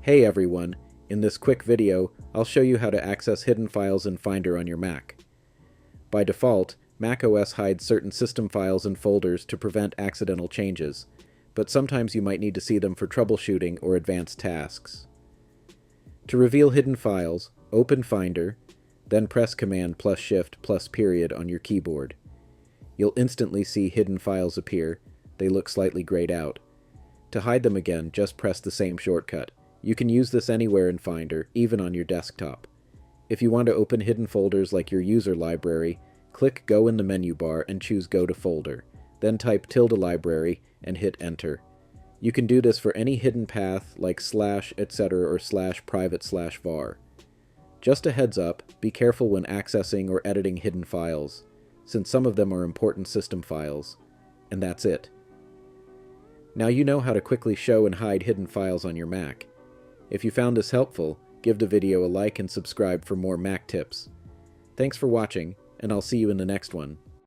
Hey everyone, in this quick video, I'll show you how to access hidden files in Finder on your Mac. By default, macOS hides certain system files and folders to prevent accidental changes, but sometimes you might need to see them for troubleshooting or advanced tasks. To reveal hidden files, open Finder, then press Command plus Shift plus period on your keyboard. You'll instantly see hidden files appear. They look slightly grayed out. To hide them again, just press the same shortcut. You can use this anywhere in Finder, even on your desktop. If you want to open hidden folders like your user library, click Go in the menu bar and choose Go to Folder. Then type ~library and hit Enter. You can do this for any hidden path like / etc. or /private/var. Just a heads up, be careful when accessing or editing hidden files, since some of them are important system files. And that's it. Now you know how to quickly show and hide hidden files on your Mac. If you found this helpful, give the video a like and subscribe for more Mac tips. Thanks for watching, and I'll see you in the next one.